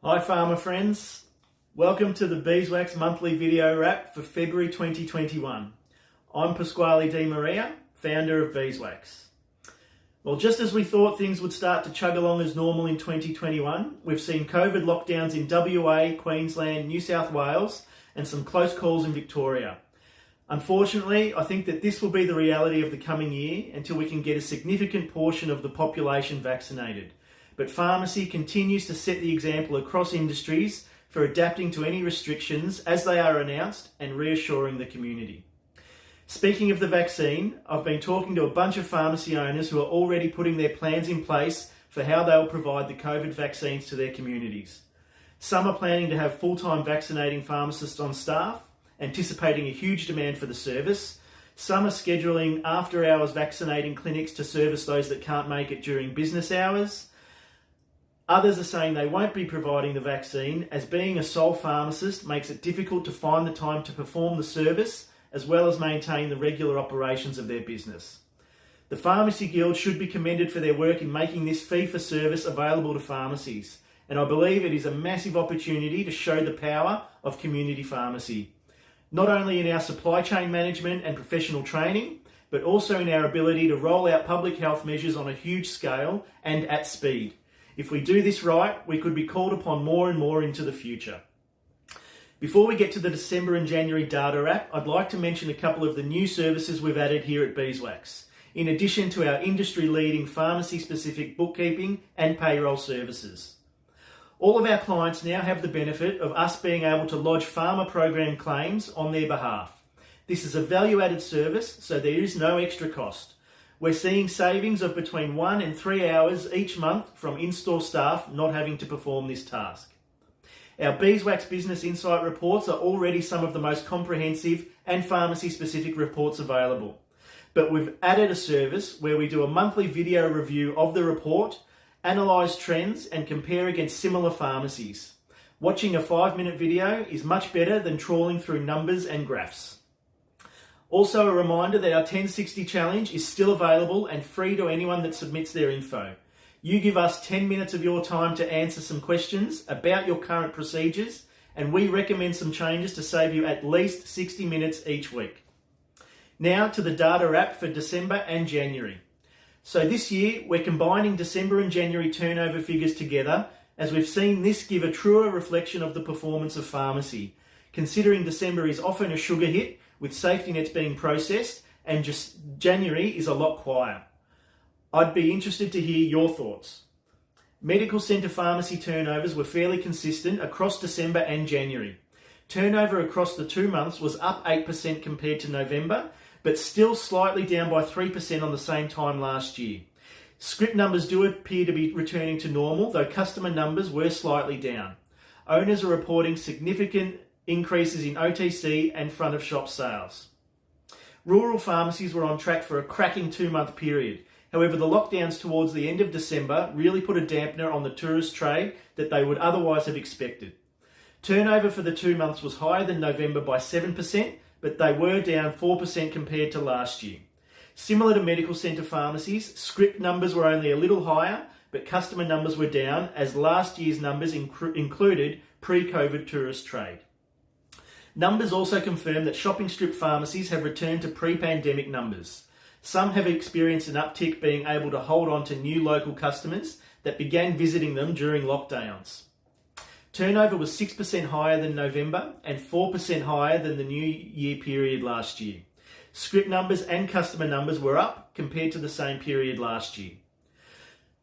Hi farmer friends, welcome to the Beeswax monthly video wrap for February 2021. I'm Pasquale Di Maria, founder of Beeswax. Well, just as we thought things would start to chug along as normal in 2021, we've seen COVID lockdowns in WA, Queensland, New South Wales and some close calls in Victoria. Unfortunately, I think that this will be the reality of the coming year until we can get a significant portion of the population vaccinated. But pharmacy continues to set the example across industries for adapting to any restrictions as they are announced and reassuring the community. Speaking of the vaccine, I've been talking to a bunch of pharmacy owners who are already putting their plans in place for how they'll provide the COVID vaccines to their communities. Some are planning to have full-time vaccinating pharmacists on staff, anticipating a huge demand for the service. Some are scheduling after-hours vaccinating clinics to service those that can't make it during business hours. Others are saying they won't be providing the vaccine as being a sole pharmacist makes it difficult to find the time to perform the service as well as maintain the regular operations of their business. The Pharmacy Guild should be commended for their work in making this fee-for-service available to pharmacies, and I believe it is a massive opportunity to show the power of community pharmacy, not only in our supply chain management and professional training, but also in our ability to roll out public health measures on a huge scale and at speed. If we do this right, we could be called upon more and more into the future. Before we get to the December and January data wrap, I'd like to mention a couple of the new services we've added here at Beeswax, in addition to our industry-leading pharmacy-specific bookkeeping and payroll services. All of our clients now have the benefit of us being able to lodge pharma program claims on their behalf. This is a value-added service, so there is no extra cost. We're seeing savings of between 1 and 3 hours each month from in-store staff not having to perform this task. Our Beeswax Business Insight reports are already some of the most comprehensive and pharmacy-specific reports available. But we've added a service where we do a monthly video review of the report, analyse trends and compare against similar pharmacies. Watching a 5-minute video is much better than trawling through numbers and graphs. Also a reminder that our 1060 challenge is still available and free to anyone that submits their info. You give us 10 minutes of your time to answer some questions about your current procedures, and we recommend some changes to save you at least 60 minutes each week. Now to the data wrap for December and January. So this year we're combining December and January turnover figures together, as we've seen this give a truer reflection of the performance of pharmacy, considering December is often a sugar hit with safety nets being processed, and just January is a lot quieter. I'd be interested to hear your thoughts. Medical centre pharmacy turnovers were fairly consistent across December and January. Turnover across the 2 months was up 8% compared to November, but still slightly down by 3% on the same time last year. Script numbers do appear to be returning to normal, though customer numbers were slightly down. Owners are reporting significant increases in OTC and front of shop sales. Rural pharmacies were on track for a cracking 2-month period. However, the lockdowns towards the end of December really put a dampener on the tourist trade that they would otherwise have expected. Turnover for the 2 months was higher than November by 7%, but they were down 4% compared to last year. Similar to medical centre pharmacies, script numbers were only a little higher, but customer numbers were down as last year's numbers included pre-COVID tourist trade. Numbers also confirm that shopping strip pharmacies have returned to pre-pandemic numbers. Some have experienced an uptick being able to hold on to new local customers that began visiting them during lockdowns. Turnover was 6% higher than November and 4% higher than the New Year period last year. Script numbers and customer numbers were up compared to the same period last year.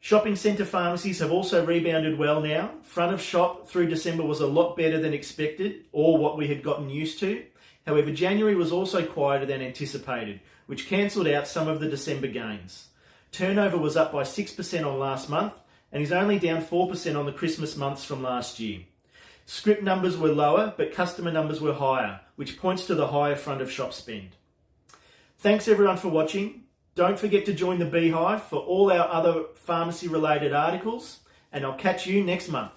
Shopping centre pharmacies have also rebounded well now. Front of shop through December was a lot better than expected, or what we had gotten used to. However, January was also quieter than anticipated, which cancelled out some of the December gains. Turnover was up by 6% on last month and is only down 4% on the Christmas months from last year. Script numbers were lower, but customer numbers were higher, which points to the higher front of shop spend. Thanks everyone for watching. Don't forget to join the Beehive for all our other pharmacy related articles, and I'll catch you next month.